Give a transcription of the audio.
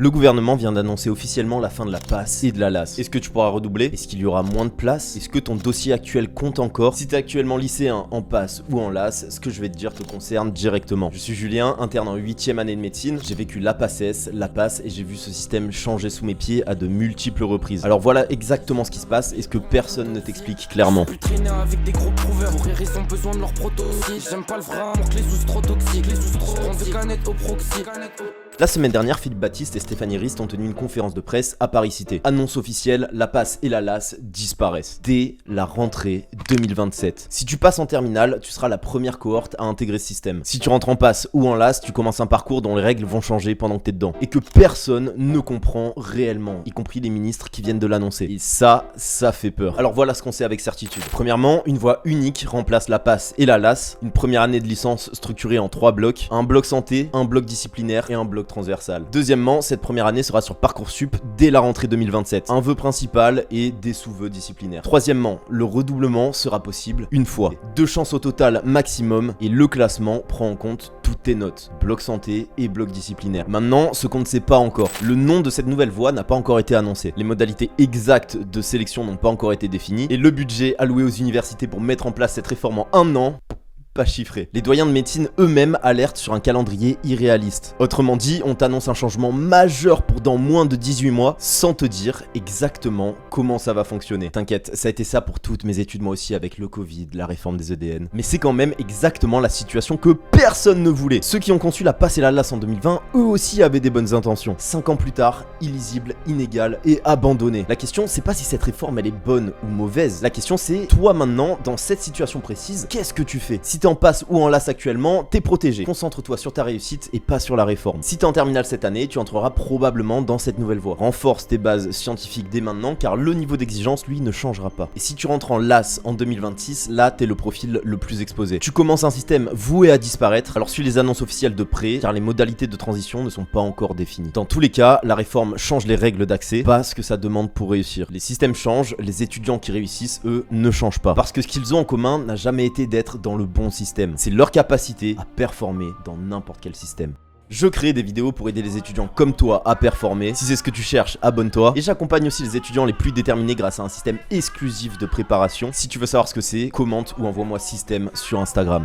Le gouvernement vient d'annoncer officiellement la fin de la PASS et de la LAS. Est-ce que tu pourras redoubler? Est-ce qu'il y aura moins de place? Est-ce que ton dossier actuel compte encore? Si tu es actuellement lycéen en PASS ou en LAS, ce que je vais te dire te concerne directement. Je suis Julien, interne en 8e année de médecine. J'ai vécu la PASSES, la PASS et j'ai vu ce système changer sous mes pieds à de multiples reprises. Alors voilà exactement ce qui se passe et ce que personne ne t'explique clairement. Avec des gros prouveurs, pour rire, ils ont besoin de leur protoxyde. J'aime pas le vrai amour, que les sous trop toxiques, les sous trop de canettes au proxy. La semaine dernière, Philippe Baptiste et Stéphanie Rist ont tenu une conférence de presse à Paris Cité. Annonce officielle, la PASS et la LAS disparaissent dès la rentrée 2027. Si tu passes en terminale, tu seras la première cohorte à intégrer ce système. Si tu rentres en PASS ou en LAS, tu commences un parcours dont les règles vont changer pendant que t'es dedans. Et que personne ne comprend réellement, y compris les ministres qui viennent de l'annoncer. Et ça fait peur. Alors voilà ce qu'on sait avec certitude. Premièrement, une voie unique remplace la PASS et la LAS. Une première année de licence structurée en 3 blocs. Un bloc santé, un bloc disciplinaire et un bloc transversale. Deuxièmement, cette première année sera sur Parcoursup dès la rentrée 2027. Un vœu principal et des sous-vœux disciplinaires. Troisièmement, le redoublement sera possible une fois. 2 chances au total maximum et le classement prend en compte toutes tes notes. Bloc santé et bloc disciplinaire. Maintenant, ce qu'on ne sait pas encore, le nom de cette nouvelle voie n'a pas encore été annoncé. Les modalités exactes de sélection n'ont pas encore été définies et le budget alloué aux universités pour mettre en place cette réforme en 1 an pas chiffré. Les doyens de médecine eux-mêmes alertent sur un calendrier irréaliste. Autrement dit, on t'annonce un changement majeur pour dans moins de 18 mois sans te dire exactement comment ça va fonctionner. T'inquiète, ça a été ça pour toutes mes études moi aussi avec le Covid, la réforme des EDN. Mais c'est quand même exactement la situation que personne ne voulait. Ceux qui ont conçu la PASS et la LAS en 2020, eux aussi avaient des bonnes intentions. 5 ans plus tard, illisible, inégale et abandonnée. La question, c'est pas si cette réforme elle est bonne ou mauvaise. La question c'est, toi maintenant, dans cette situation précise, qu'est-ce que tu fais? Si t'es en PASS ou en LAS actuellement, t'es protégé. Concentre-toi sur ta réussite et pas sur la réforme. Si t'es en terminale cette année, tu entreras probablement dans cette nouvelle voie. Renforce tes bases scientifiques dès maintenant car le niveau d'exigence lui ne changera pas. Et si tu rentres en LAS en 2026, là t'es le profil le plus exposé. Tu commences un système voué à disparaître, alors suis les annonces officielles de près car les modalités de transition ne sont pas encore définies. Dans tous les cas, la réforme change les règles d'accès, pas ce que ça demande pour réussir. Les systèmes changent, les étudiants qui réussissent, eux, ne changent pas. Parce que ce qu'ils ont en commun n'a jamais été d'être dans le bon système. C'est leur capacité à performer dans n'importe quel système. Je crée des vidéos pour aider les étudiants comme toi à performer. Si c'est ce que tu cherches, abonne-toi. Et j'accompagne aussi les étudiants les plus déterminés grâce à un système exclusif de préparation. Si tu veux savoir ce que c'est, commente ou envoie-moi système sur Instagram.